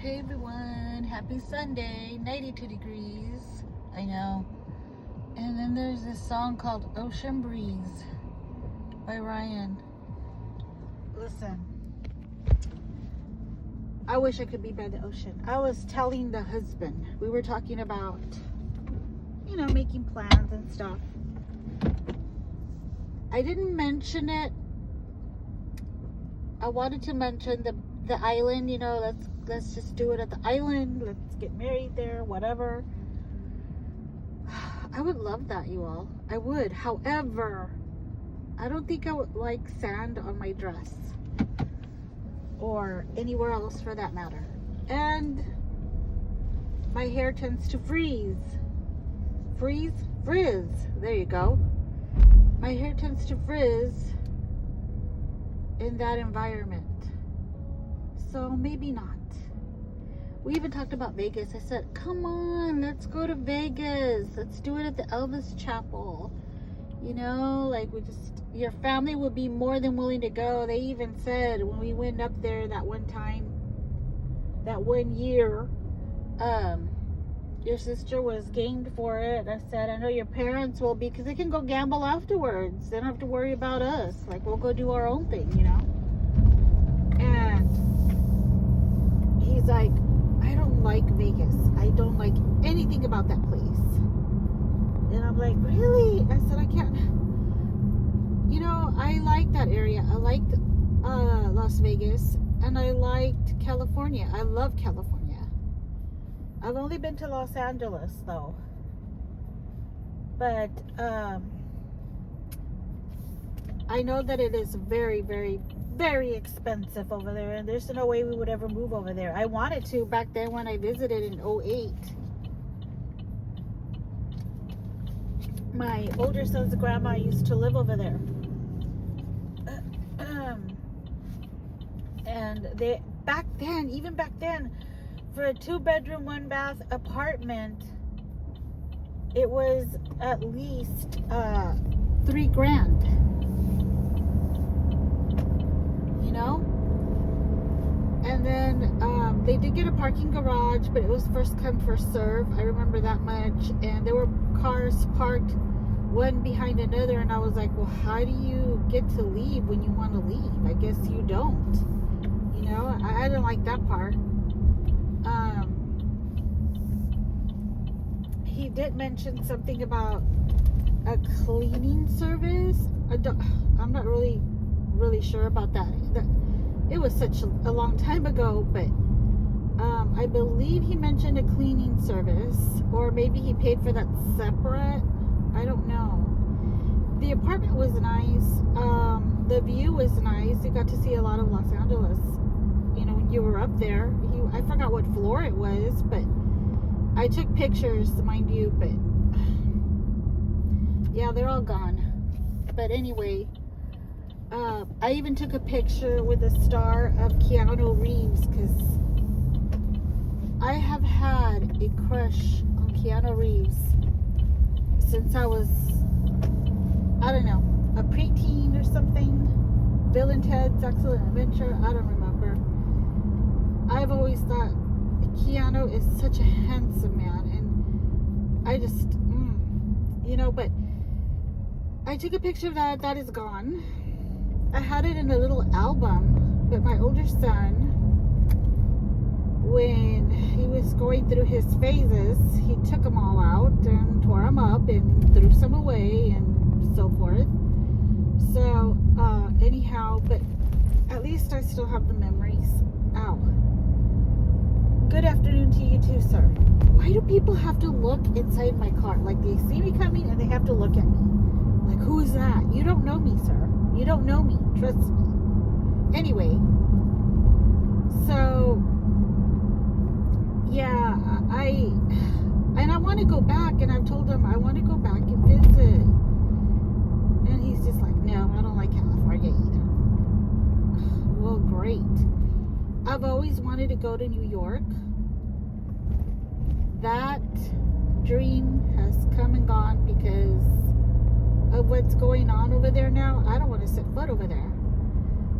Hey everyone, happy Sunday, 92 degrees, I know. And then there's this song called Ocean Breeze by Ryan. Listen, I wish I could be by the ocean. I was telling the husband, we were talking about, making plans and stuff. I didn't mention it. I wanted to mention the island, let's just do it at the island. Let's get married there, whatever. I would love that, you all. I would. However, I don't think I would like sand on my dress or anywhere else for that matter. And my hair tends to frizz. There you go. My hair tends to frizz in that environment. So maybe not. We even talked about Vegas. I said, come on, let's go to Vegas. Let's do it at the Elvis Chapel. Your family would be more than willing to go. They even said when we went up there that one time, that 1 year, your sister was gamed for it. I said, I know your parents will be, because they can go gamble afterwards. They don't have to worry about us. Like, we'll go do our own thing, And he's like, I don't like Vegas. I don't like anything about that place. And I'm like, really? I said, I can't. I like that area. I liked Las Vegas, and I liked California. I love California. I've only been to Los Angeles, though. But I know that it is very, very, very expensive over there, and there's no way we would ever move over there. I wanted to back then when I visited in 2008. My older son's grandma used to live over there. And even back then, for a 2-bedroom, 1-bath apartment, it was at least $3,000. And then they did get a parking garage, but it was first come, first serve. I remember that much. And there were cars parked one behind another, and I was like, well, how do you get to leave when you want to leave? I guess you don't. I didn't like that part. He did mention something about a cleaning service. I'm not really sure about that. It was such a long time ago, but I believe he mentioned a cleaning service, or maybe he paid for that separate. I don't know. The apartment was nice. The view was nice. You got to see a lot of Los Angeles. When you were up there, I forgot what floor it was, but I took pictures, mind you. But yeah, they're all gone. But anyway. I even took a picture with the star of Keanu Reeves, because I have had a crush on Keanu Reeves since I was, I don't know, a preteen or something. Bill and Ted's Excellent Adventure, I don't remember. I've always thought Keanu is such a handsome man, and I just, but I took a picture of that. That is gone. I had it in a little album, but my older son, when he was going through his phases, he took them all out and tore them up and threw some away and so forth. So, anyhow, but at least I still have the memories. Ow. Good afternoon to you too, sir. Why do people have to look inside my car? Like, they see me coming and they have to look at me. Like, who is that? You don't know me, sir. You don't know me, trust me. Anyway, so yeah, I want to go back, and I've told him I want to go back and visit, and he's just like, no, I don't like California either. Well, great. I've always wanted to go to New York. That dream has come and gone because of what's going on over there now. I don't want to set foot over there.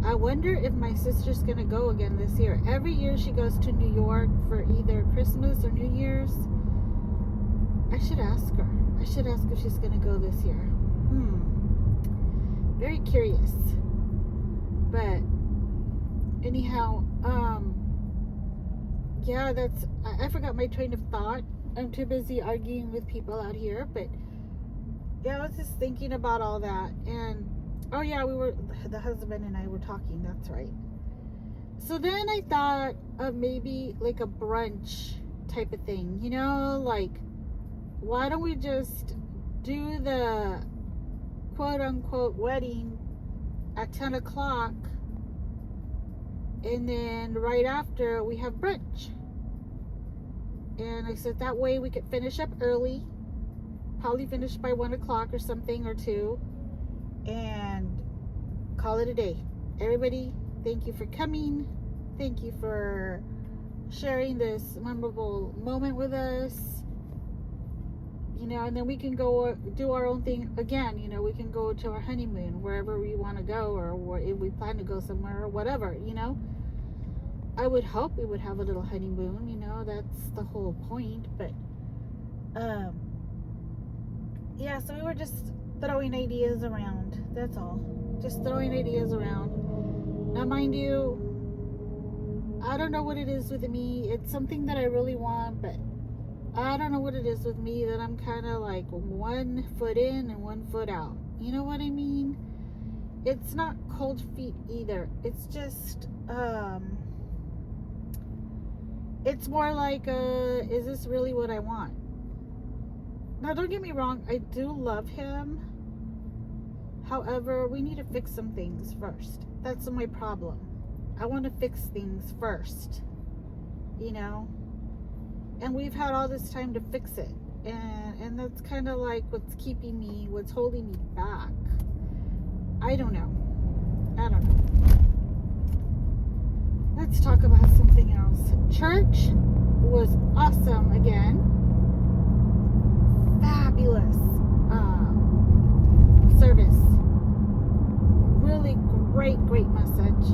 I wonder if my sister's gonna go again this year. Every year she goes to New York for either Christmas or New Year's. I should ask her. I should ask if she's gonna go this year. Very curious. But anyhow, yeah, that's, I forgot my train of thought. I'm too busy arguing with people out here, but yeah, I was just thinking about all that. And oh yeah, the husband and I were talking, that's right. So then I thought of maybe like a brunch type of thing, you know, like, why don't we just do the quote unquote wedding at 10 o'clock, and then right after we have brunch. And I said that way we could finish up early, probably finish by 1 o'clock or something, or 2, and call it a day. Everybody, thank you for coming. Thank you for sharing this memorable moment with us. You know, and then we can go do our own thing again. You know, we can go to our honeymoon wherever we want to go, or if we plan to go somewhere or whatever, you know. I would hope we would have a little honeymoon, you know, that's the whole point. But yeah, so we were just throwing ideas around, that's all. Just throwing ideas around. Now mind you, I don't know what it is with me. It's something that I really want, but I don't know what it is with me that I'm kind of like 1 foot in and 1 foot out. You know what I mean? It's not cold feet either. It's just, it's more like, is this really what I want? Now, don't get me wrong. I do love him. However, we need to fix some things first. That's my problem. I want to fix things first, you know? And we've had all this time to fix it. And that's kind of like what's keeping me, what's holding me back. I don't know. Let's talk about something else. Church was awesome again. Fabulous service. Really great message.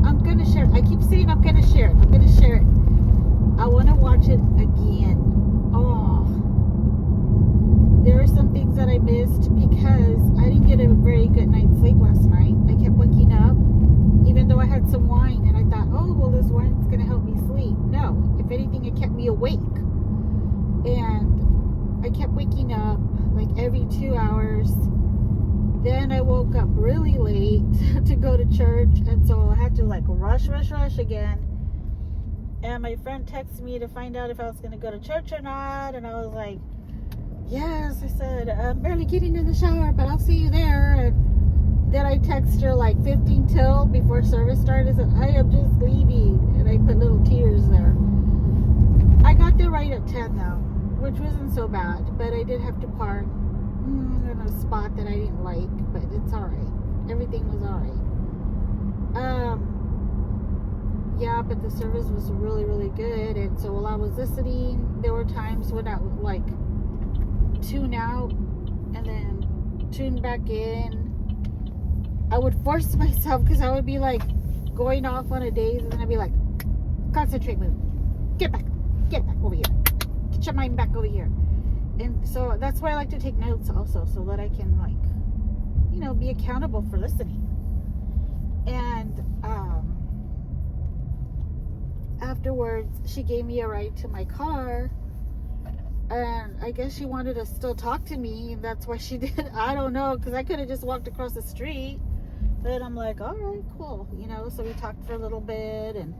I'm going to share it. I keep saying I'm going to share it. I'm going to share it. I want to watch it again. Oh, there are some things that I missed because I didn't get a very good night's sleep last night. I kept waking up, even though I had some wine, and I thought, oh, well, this wine's going to help me sleep. No, if anything, it kept me awake. And I kept waking up like every 2 hours. Then I woke up really late to go to church, and so I had to like rush again. And my friend texted me to find out if I was going to go to church or not. And I was like, yes. I said, I'm barely getting in the shower, but I'll see you there. And then I texted her like 15 till before service started. I said, I am just leaving. And I put little tears there. I got there right at 10 though, which wasn't so bad. But I did have to park in a spot that I didn't like. But it's all right. Everything was all right. Yeah, but the service was really good. And so while I was listening, there were times when I would like tune out and then tune back in. I would force myself because I would be like going off on a daze, and then I'd be like, concentrate, move, get back over here, get your mind back over here. And so that's why I like to take notes also, so that I can like, you know, be accountable for listening. And afterwards, she gave me a ride to my car, and I guess she wanted to still talk to me, and that's why she did. I don't know, because I could have just walked across the street, but I'm like, all right, cool, you know. So we talked for a little bit, and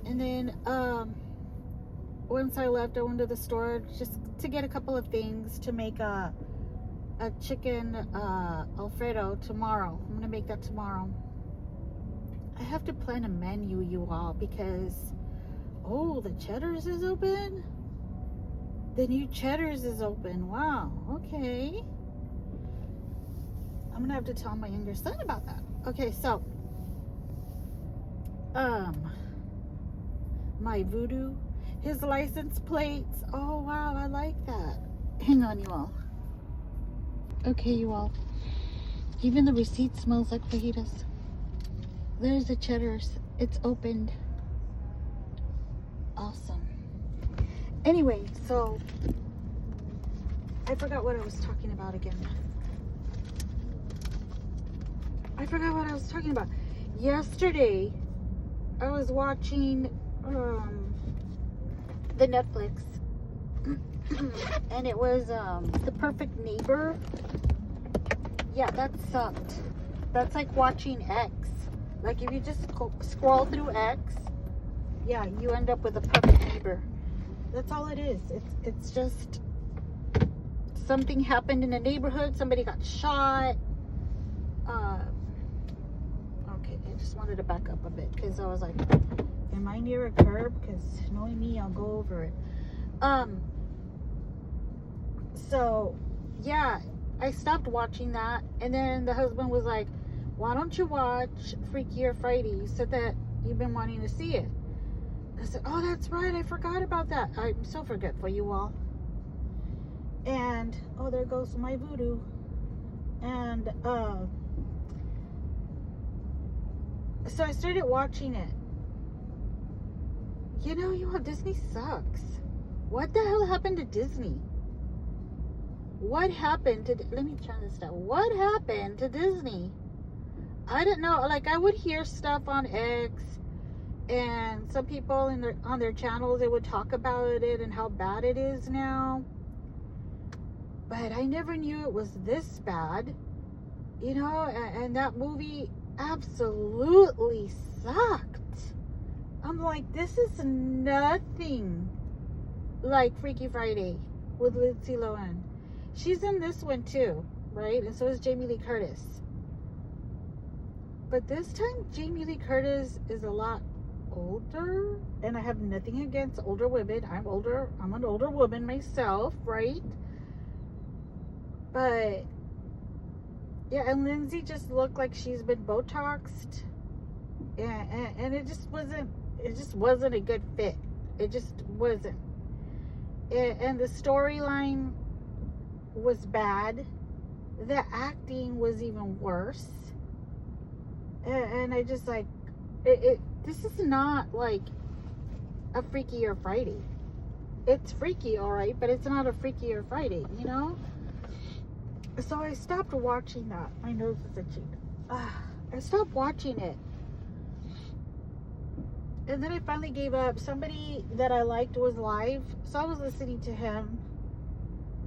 then once I left, I went to the store just to get a couple of things to make a chicken Alfredo tomorrow. I'm gonna make that tomorrow. I have to plan a menu, you all, because the Cheddar's is open. The new Cheddar's is open. Wow. Okay. I'm gonna have to tell my younger son about that. Okay, so my Voodoo, his license plates. Oh wow, I like that. Hang on, you all. Okay, you all. Even the receipt smells like fajitas. There's the Cheddar's. It's opened. Awesome. Anyway, so I forgot what I was talking about again. I forgot what I was talking about. Yesterday, I was watching the Netflix, and it was The Perfect Neighbor. Yeah, that sucked. That's like watching X. Like if you just scroll through X, yeah, you end up with a perfect neighbor. That's all it is. It's just something happened in a neighborhood. Somebody got shot. Okay, I just wanted to back up a bit because I was like, am I near a curb? Because knowing me, I'll go over it. So yeah, I stopped watching that, and then the husband was like, why don't you watch Freakier Friday? You said that you've been wanting to see it. I said, oh, that's right, I forgot about that. I'm so forgetful, you all. And oh, there goes my voodoo. And so I started watching it. You know, you all, Disney sucks. What the hell happened to Disney? What happened to, let me turn this down. What happened to Disney? I don't know. Like, I would hear stuff on X, and some people on their channels, they would talk about it and how bad it is now. But I never knew it was this bad. You know, and that movie absolutely sucked. I'm like, this is nothing like Freaky Friday with Lindsay Lohan. She's in this one too, right? And so is Jamie Lee Curtis. But this time, Jamie Lee Curtis is a lot older. And I have nothing against older women. I'm older. I'm an older woman myself, right? But yeah, and Lindsay just looked like she's been Botoxed. And it just wasn't a good fit. It just wasn't. And the storyline was bad. The acting was even worse. And I just like, this is not like a Freakier Friday. It's freaky, all right, but it's not a Freakier Friday, you know? So I stopped watching that. My nose is itching. I stopped watching it. And then I finally gave up. Somebody that I liked was live, so I was listening to him.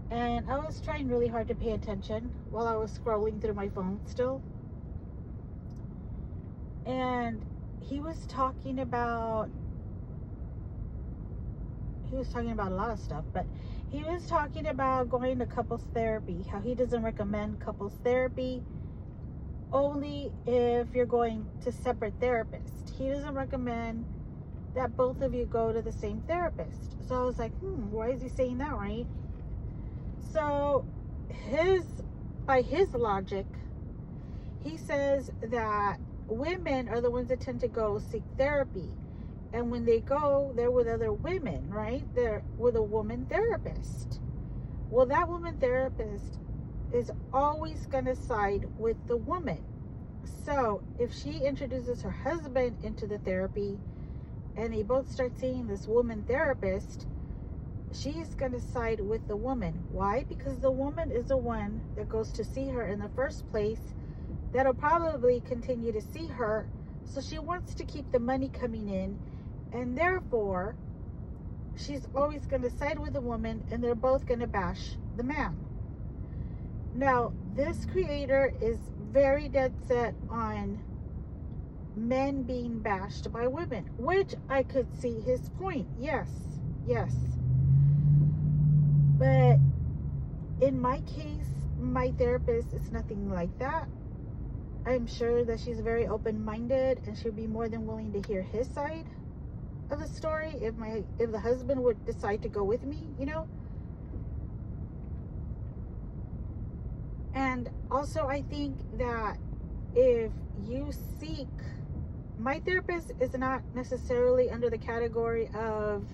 And I was trying really hard to pay attention while I was scrolling through my phone still. And he was talking about a lot of stuff, but he was talking about going to couples therapy, how he doesn't recommend couples therapy, only if you're going to separate therapists. He doesn't recommend that both of you go to the same therapist. So I was like, why is he saying that, right? So by his logic, he says that women are the ones that tend to go seek therapy. And when they go, they're with other women, right? They're with a woman therapist. Well, that woman therapist is always going to side with the woman. So if she introduces her husband into the therapy and they both start seeing this woman therapist, she's going to side with the woman. Why? Because the woman is the one that goes to see her in the first place, that'll probably continue to see her. So she wants to keep the money coming in, and therefore she's always going to side with the woman, and they're both going to bash the man. Now, this creator is very dead set on men being bashed by women, which I could see his point. Yes. But in my case, my therapist is nothing like that. I'm sure that she's very open-minded, and she'll be more than willing to hear his side of the story if the husband would decide to go with me, you know. And also, I think that if you seek, my therapist is not necessarily under the category of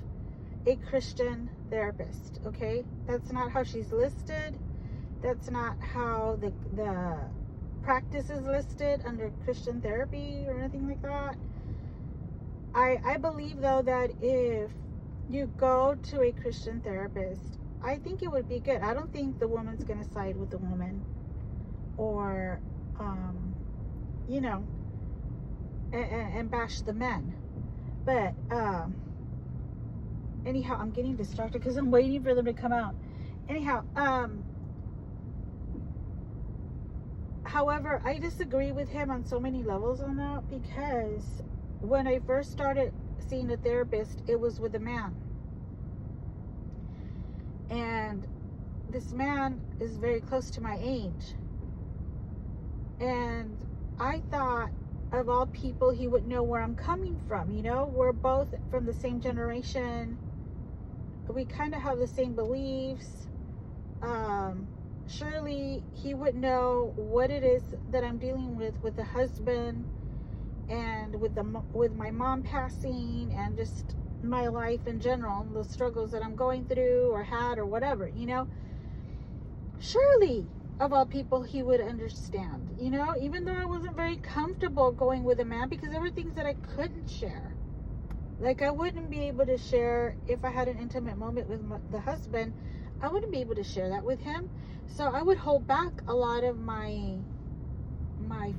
a Christian therapist, okay? That's not how she's listed. That's not how practices listed under Christian therapy or anything like that. I believe though that if you go to a Christian therapist, I think it would be good. I don't think the woman's going to side with the woman or, you know, and bash the men. But, anyhow, I'm getting distracted because I'm waiting for them to come out. Anyhow, however, I disagree with him on so many levels on that, because when I first started seeing a therapist, it was with a man. And this man is very close to my age. And I thought, of all people, he would know where I'm coming from. You know, we're both from the same generation. We kind of have the same beliefs. Surely he would know what it is that I'm dealing with the husband, and with my mom passing, and just my life in general, the struggles that I'm going through or had or whatever, you know. Surely, of all people, he would understand, you know, even though I wasn't very comfortable going with a man, because there were things that I couldn't share. Like, I wouldn't be able to share, if I had an intimate moment with the husband, I wouldn't be able to share that with him. So I would hold back a lot of my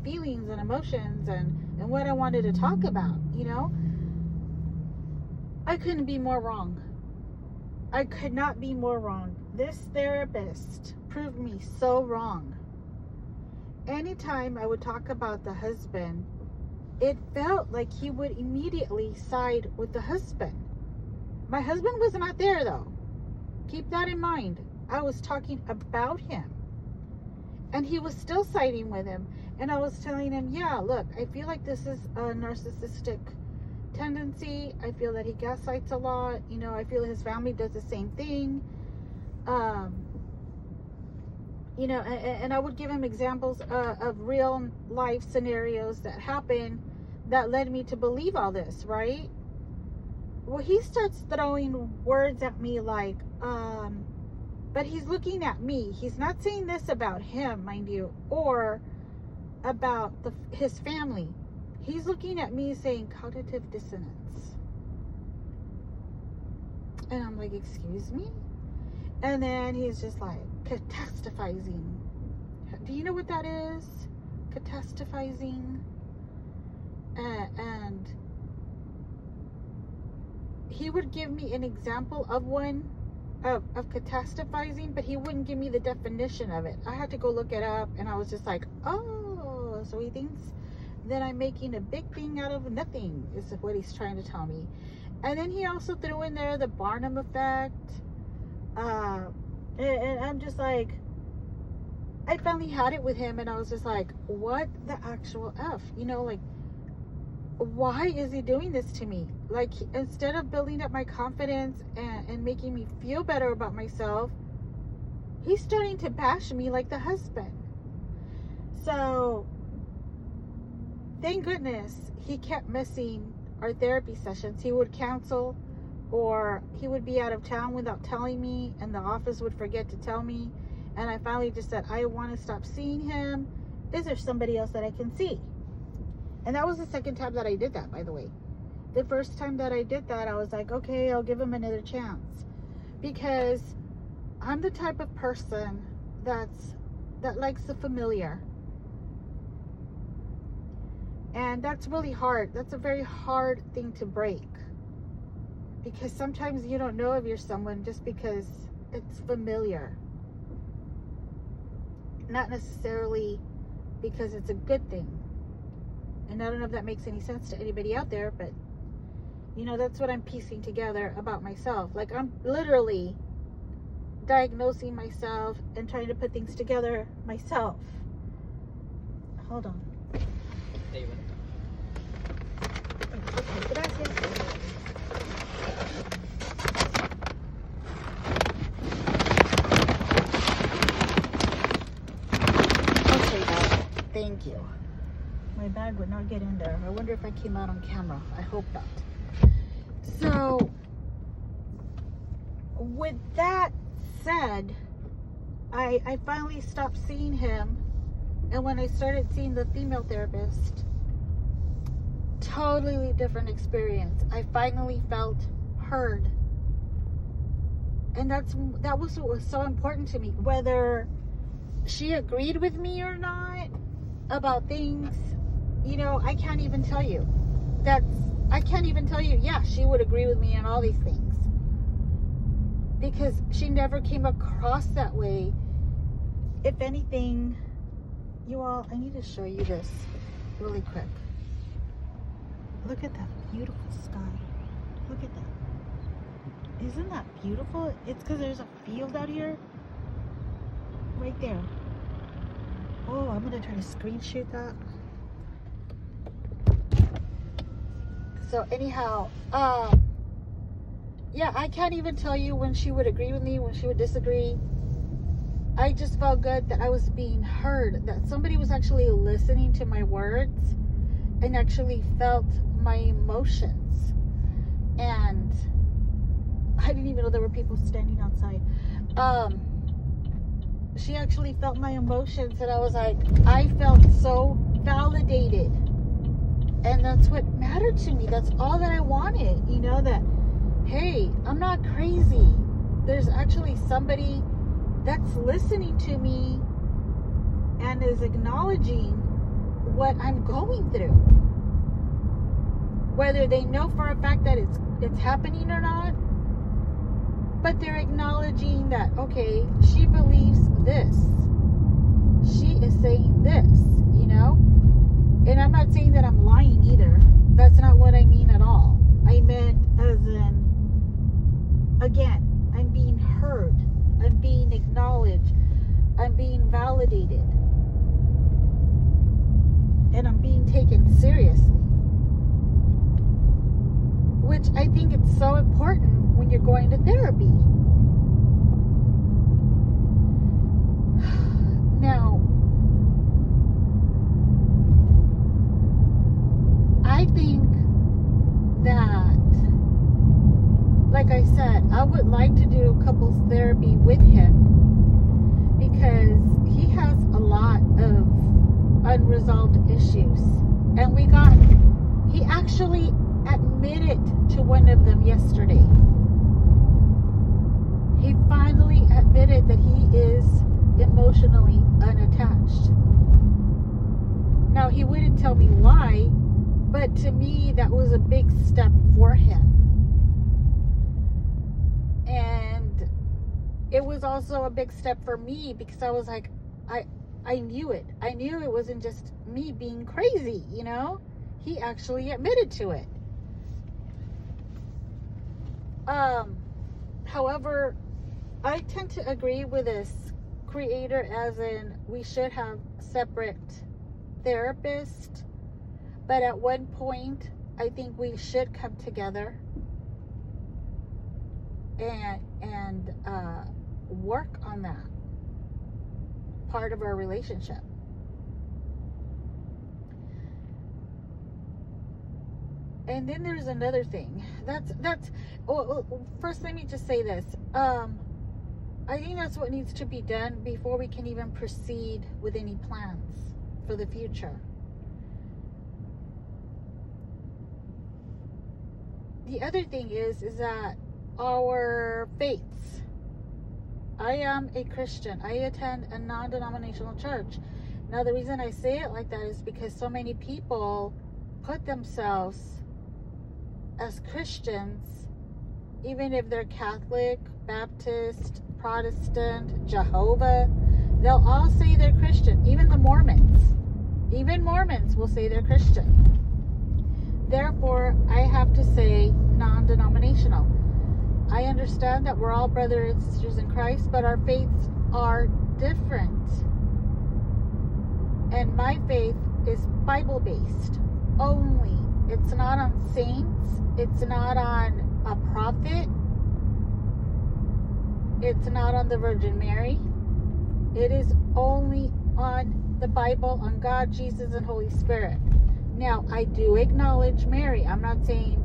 feelings and emotions and what I wanted to talk about, you know. I couldn't be more wrong. I could not be more wrong. This therapist proved me so wrong. Anytime I would talk about the husband, it felt like he would immediately side with the husband. My husband was not there though. Keep that in mind. I was talking about him. And he was still siding with him. And I was telling him, yeah, look, I feel like this is a narcissistic tendency. I feel that he gaslights a lot. You know, I feel his family does the same thing. You know, and I would give him examples of real life scenarios that happened that led me to believe all this, right? Well, he starts throwing words at me like, but he's looking at me. He's not saying this about him, mind you, or about his family. He's looking at me saying cognitive dissonance. And I'm like, excuse me? And then he's just like, catastrophizing. Do you know what that is? Catastrophizing. And he would give me an example of one of catastrophizing, but he wouldn't give me the definition of it. I had to go look it up, and I was just like, oh, so he thinks that I'm making a big thing out of nothing, is what he's trying to tell me. And then he also threw in there the Barnum effect. And I'm just like, I finally had it with him, and I was just like, what the actual F? You know, like, why is he doing this to me? Like, instead of building up my confidence and making me feel better about myself, he's starting to bash me like the husband. So, thank goodness he kept missing our therapy sessions. He would cancel, or he would be out of town without telling me, and the office would forget to tell me. And I finally just said, I want to stop seeing him. Is there somebody else that I can see? And that was the second time that I did that, by the way. The first time that I did that, I was like, okay, I'll give him another chance. Because I'm the type of person that likes the familiar. And that's really hard. That's a very hard thing to break. Because sometimes you don't know if you're someone just because it's familiar. Not necessarily because it's a good thing. And I don't know if that makes any sense to anybody out there, but you know, that's what I'm piecing together about myself. Like, I'm literally diagnosing myself and trying to put things together myself. Hold on. David. Okay, gracias. Okay, guys. Thank you. My bag would not get in there. I wonder if I came out on camera. I hope not. So, with that said, I finally stopped seeing him, And when I started seeing the female therapist, totally different experience. I finally felt heard. And that was what was so important to me. Whether she agreed with me or not about things, you know, I can't even tell you. I can't even tell you, yeah, she would agree with me on all these things. Because she never came across that way. If anything, you all, I need to show you this really quick. Look at that beautiful sky. Look at that. Isn't that beautiful? It's because there's a field out here. Right there. Oh, I'm going to try to screenshot that. So anyhow, yeah, I can't even tell you when she would agree with me, when she would disagree. I just felt good that I was being heard, that somebody was actually listening to my words and actually felt my emotions. And I didn't even know there were people standing outside. She actually felt my emotions, and I was like, I felt so validated. And that's what mattered to me. That's all that I wanted, you know, that, hey, I'm not crazy. There's actually somebody that's listening to me and is acknowledging what I'm going through. Whether they know for a fact that it's happening or not, but they're acknowledging that, okay, she believes this. She is saying this, you know? And I'm not saying that I'm lying either. That's not what I mean at all. I meant as in, again, I'm being heard. I'm being acknowledged. I'm being validated. And I'm being taken seriously. Which I think it's so important when you're going to therapy. Now, I think that, like I said, I would like to do couples therapy with him because he has a lot of unresolved issues. And he actually admitted to one of them yesterday. He finally admitted that he is emotionally unattached. Now, he wouldn't tell me why, but to me, that was a big step for him. And it was also a big step for me because I was like, I knew it. I knew it wasn't just me being crazy, you know? He actually admitted to it. However, I tend to agree with this creator as in we should have separate therapists, but at one point I think we should come together and work on that part of our relationship. And then there's another thing. First let me just say this. I think that's what needs to be done before we can even proceed with any plans for the future. The other thing is that our faiths. I am a Christian. I attend a non-denominational church. Now, the reason I say it like that is because so many people put themselves as Christians, even if they're Catholic, Baptist, Protestant, Jehovah, they'll all say they're Christian. Even the Mormons. Even Mormons will say they're Christian. Therefore, I have to say non-denominational. I understand that we're all brothers and sisters in Christ, but our faiths are different. And my faith is Bible-based only. It's not on saints. It's not on a prophet. It's not on the Virgin Mary. It is only on the Bible, on God, Jesus, and Holy Spirit. Now, I do acknowledge Mary. I'm not saying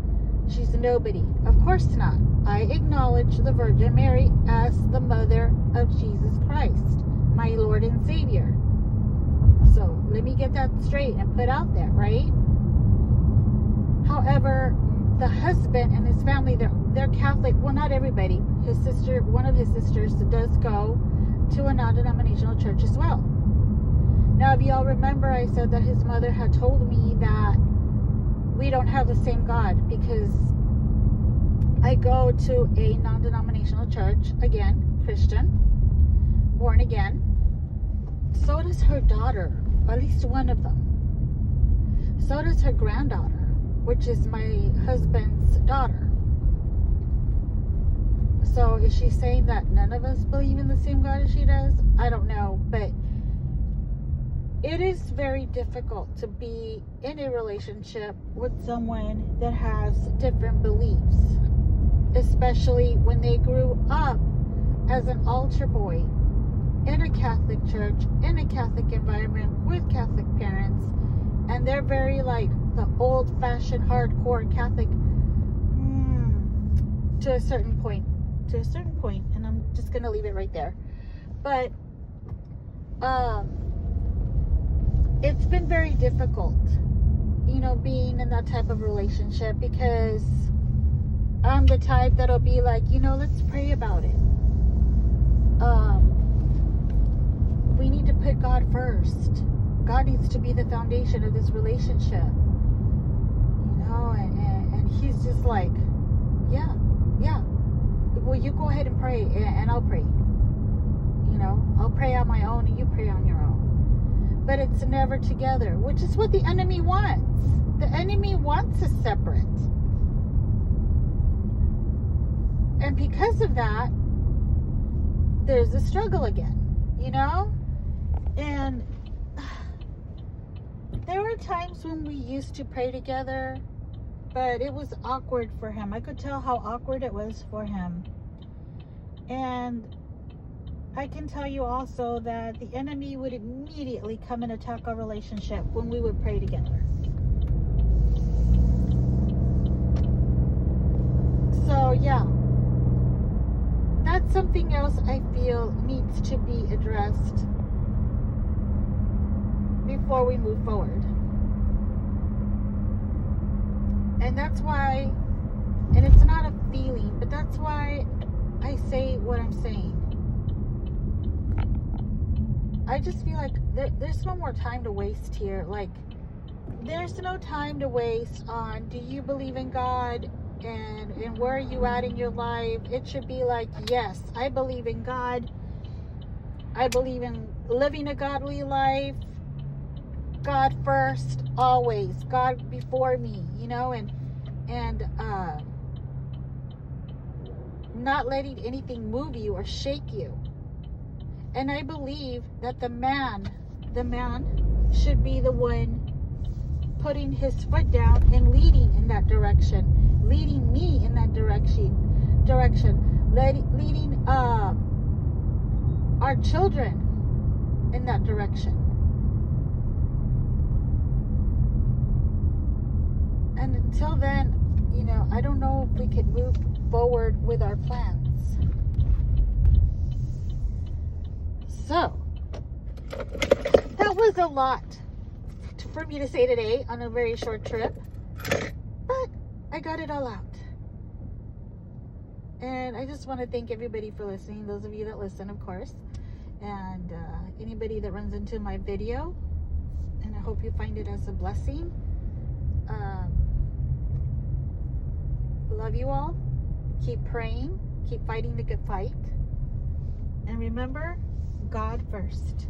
she's a nobody. Of course not. I acknowledge the Virgin Mary as the mother of Jesus Christ, my Lord and Savior. So let me get that straight and put out there, right? However, the husband and his family, they're Catholic. Well, not everybody. His sister, one of his sisters, does go to a non-denominational church as well. Now, if y'all remember, I said that his mother had told me that we don't have the same God, because I go to a non-denominational church, again, Christian, born again. So does her daughter, at least one of them. So does her granddaughter, which is my husband's daughter. So is she saying that none of us believe in the same God as she does? I don't know, but it is very difficult to be in a relationship with someone that has different beliefs, especially when they grew up as an altar boy in a Catholic church, in a Catholic environment, with Catholic parents, and they're very like the old-fashioned hardcore Catholic to a certain point, and I'm just gonna leave it right there. But it's been very difficult, being in that type of relationship, because I'm the type that'll be like, let's pray about it. We need to put God first. God needs to be the foundation of this relationship. And he's just like, yeah. Well, you go ahead and pray, and I'll pray. I'll pray on my own, and you pray on your own. But it's never together, which is what the enemy wants. The enemy wants us separate. And because of that, there's a struggle again, And there were times when we used to pray together, but it was awkward for him. I could tell how awkward it was for him. And I can tell you also that the enemy would immediately come and attack our relationship when we would pray together. So, yeah. That's something else I feel needs to be addressed before we move forward. And that's why, and it's not a feeling, but that's why I say what I'm saying. I just feel like there's no more time to waste here. Like, there's no time to waste on, do you believe in God? And where are you at in your life? It should be like, yes, I believe in God. I believe in living a godly life. God first, always. God before me, and not letting anything move you or shake you. And I believe that the man should be the one putting his foot down and leading in that direction, leading me in that direction, leading our children in that direction. And until then, I don't know if we can move forward with our plans. So, that was a lot for me to say today on a very short trip, but I got it all out. And I just want to thank everybody for listening, those of you that listen, of course, and anybody that runs into my video, and I hope you find it as a blessing. Love you all. Keep praying, keep fighting the good fight, and remember, God first.